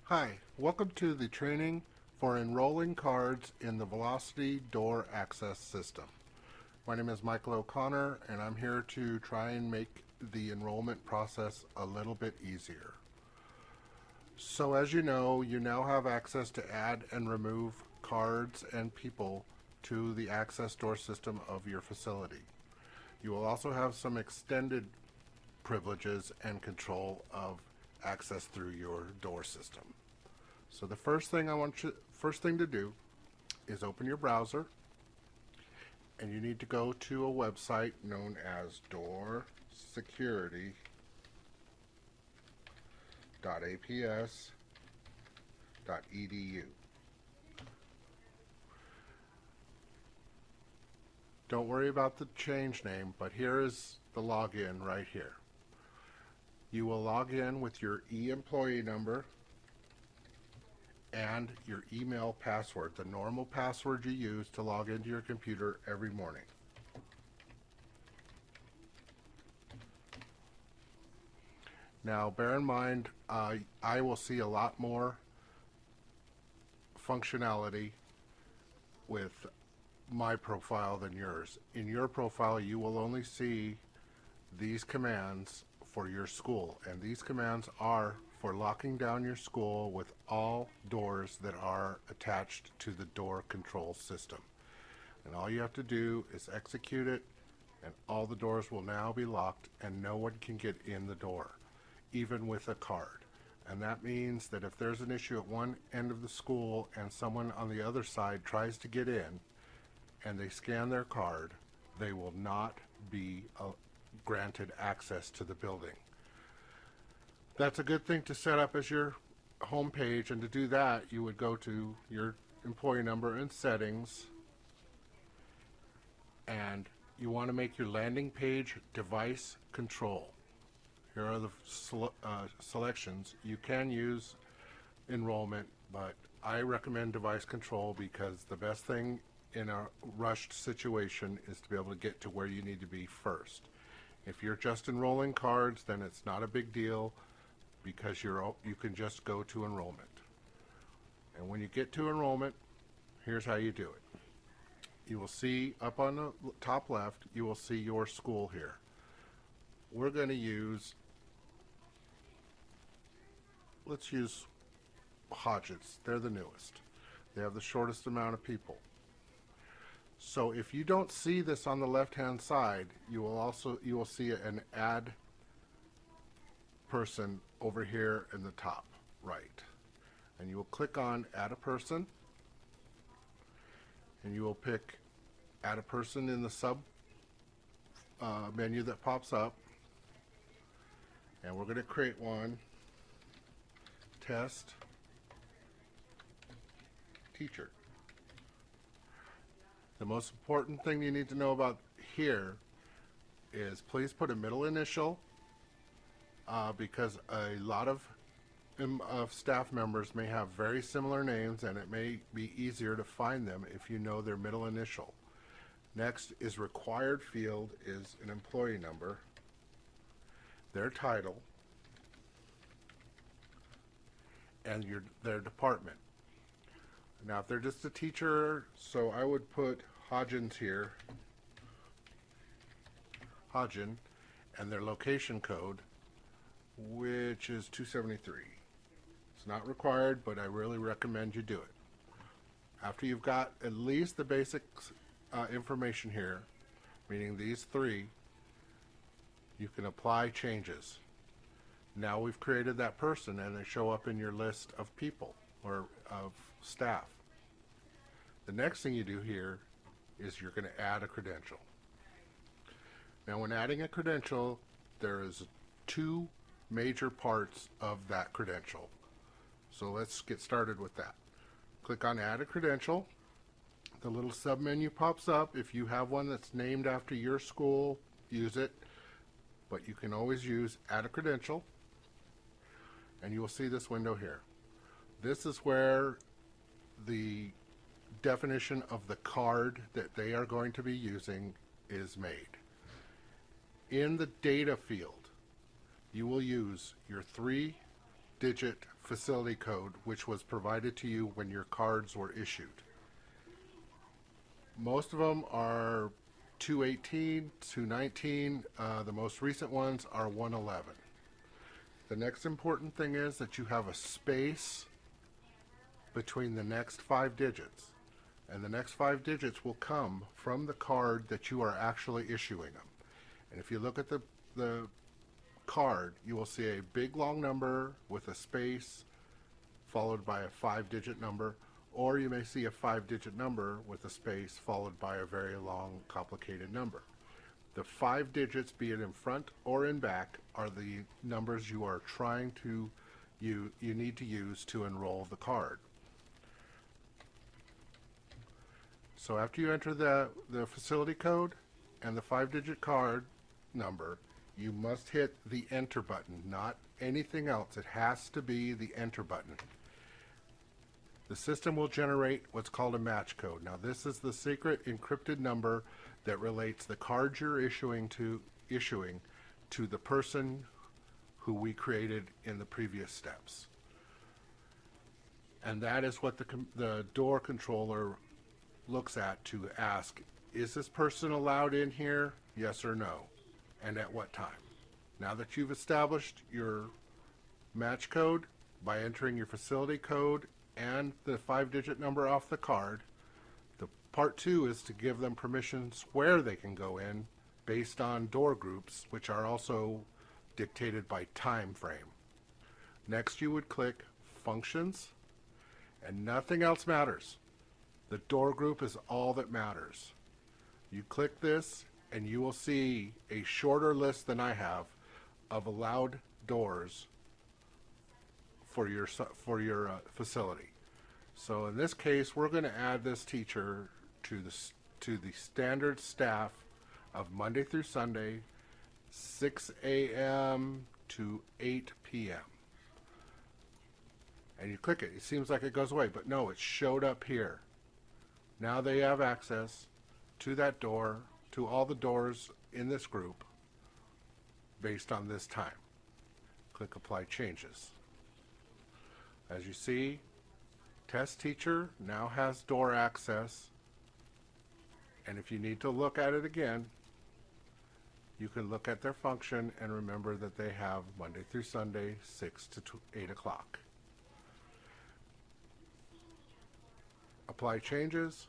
Hi, welcome to the training for enrolling cards in the Velocity Door Access System. My name is Michael O'Connor and I'm here to try and make the enrollment process a little bit easier. So as you know, you now have access to add and remove cards and people to the access door system of your facility. You will also have some extended privileges and control of access through your door system. So the first thing to do is open your browser, and you need to go to a website known as doorsecurity.aps.edu. Don't worry about the change name, but here is the login right here. You will log in with your e-employee number and your email password, the normal password you use to log into your computer every morning. Now bear in mind, I will see a lot more functionality with my profile than yours. In your profile, you will only see these commands for your school, and these commands are for locking down your school with all doors that are attached to the door control system. And all you have to do is execute it, and all the doors will now be locked and no one can get in the door, even with a card. And that means that if there's an issue at one end of the school and someone on the other side tries to get in and they scan their card, they will not be granted access to the building. That's a good thing to set up as your home page, and to do that you would go to your employee number and settings, and you want to make your landing page device control. Here are the selections. You can use enrollment, but I recommend device control because the best thing in a rushed situation is to be able to get to where you need to be first. If you're just enrolling cards, then it's not a big deal because you can just go to enrollment. And when you get to enrollment, here's how you do it. You will see up on the top left, you will see your school here. We're going to let's use Hodges. They're the newest. They have the shortest amount of people. So if you don't see this on the left-hand side, you will see an add person over here in the top right. And you will click on add a person, and you will pick add a person in the sub menu that pops up. And we're going to create one, test teacher. The most important thing you need to know about here is please put a middle initial because a lot of staff members may have very similar names, and it may be easier to find them if you know their middle initial. Next is required field is an employee number, their title, and their department. Now if they're just a teacher, so I would put Hodgins here, Hodgin, and their location code, which is 273. It's not required, but I really recommend you do it. After you've got at least the basic information here, meaning these three, you can apply changes. Now we've created that person and they show up in your list of people or of staff. The next thing you do here is you're going to add a credential. Now when adding a credential, there is two major parts of that credential. So let's get started with that. Click on add a credential. The little sub menu pops up. If you have one that's named after your school, use it, but you can always use add a credential, and you will see this window here. This is where the definition of the card that they are going to be using is made. In the data field, you will use your 3-digit facility code which was provided to you when your cards were issued. Most of them are 218, 219. The most recent ones are 111. The next important thing is that you have a space between the next 5 digits. And the next 5 digits will come from the card that you are actually issuing them. And if you look at the card, you will see a big long number with a space followed by a 5-digit number, or you may see a 5-digit number with a space followed by a very long, complicated number. The 5 digits, be it in front or in back, are the numbers you are trying to you need to use to enroll the card. So after you enter the facility code and the 5-digit card number, you must hit the enter button, not anything else. It has to be the enter button. The system will generate what's called a match code. Now this is the secret encrypted number that relates the card you're issuing to the person who we created in the previous steps. And that is what the door controller looks at to ask, is this person allowed in here? Yes or no? And at what time? Now that you've established your match code by entering your facility code and the 5-digit number off the card, the part 2 is to give them permissions where they can go in based on door groups, which are also dictated by time frame. Next you would click Functions, and nothing else matters. The door group is all that matters. You click this and you will see a shorter list than I have of allowed doors for your facility. So in this case, we're going to add this teacher to the standard staff of Monday through Sunday, 6 a.m. to 8 p.m. And you click it. It seems like it goes away, but no, it showed up here. Now they have access to that door, to all the doors in this group based on this time. Click Apply Changes. As you see, test teacher now has door access, and if you need to look at it again, you can look at their function and remember that they have Monday through Sunday, 6 to 8 o'clock. Apply changes,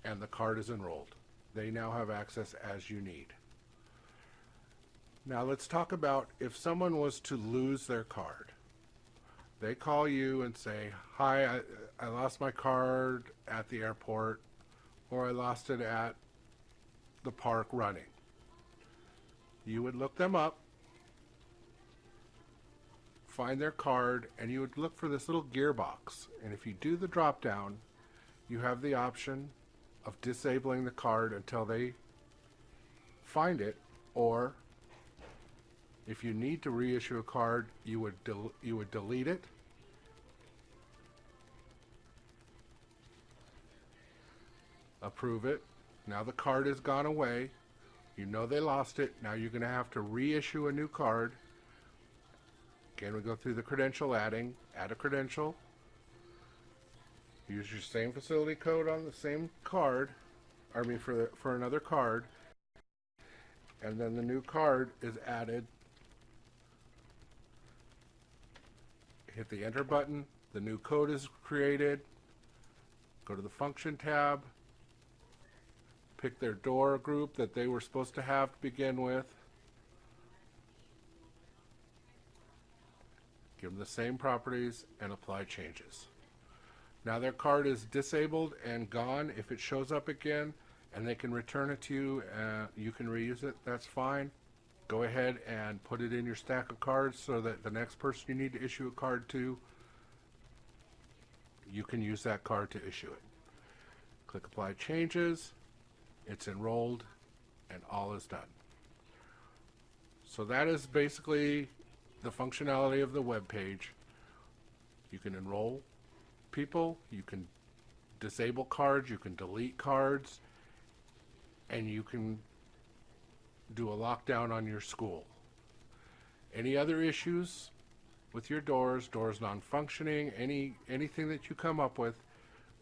and the card is enrolled. They now have access as you need. Now let's talk about if someone was to lose their card. They call you and say, hi, I lost my card at the airport, or I lost it at the park running. You would look them up, find their card, and you would look for this little gearbox. And if you do the drop down, you have the option of disabling the card until they find it, or if you need to reissue a card, you would delete it, approve it. Now the card has gone away. You know they lost it. Now you're going to have to reissue a new card. Again, we go through the credential adding. Add a credential. Use your same facility code on the same card, for another card, and then the new card is added. Hit the enter button, the new code is created. Go to the function tab, pick their door group that they were supposed to have to begin with. Give them the same properties and apply changes. Now their card is disabled and gone. If it shows up again and they can return it to you, you can reuse it, that's fine. Go ahead and put it in your stack of cards so that the next person you need to issue a card to, you can use that card to issue it. Click Apply Changes. It's enrolled and all is done. So that is basically the functionality of the web page. You can enroll people, you can disable cards, you can delete cards, and you can do a lockdown on your school. Any other issues with your doors non-functioning, anything that you come up with,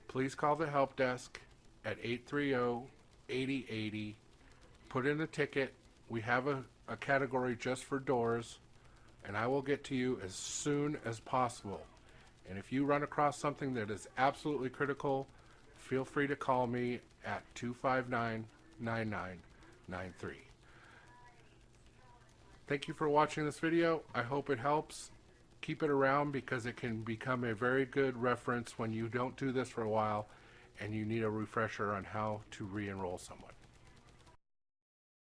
please call the help desk at 830-8080. Put in a ticket. We have a category just for doors, and I will get to you as soon as possible. And if you run across something that is absolutely critical, feel free to call me at 259-9993. Thank you for watching this video. I hope it helps. Keep it around because it can become a very good reference when you don't do this for a while and you need a refresher on how to re-enroll someone.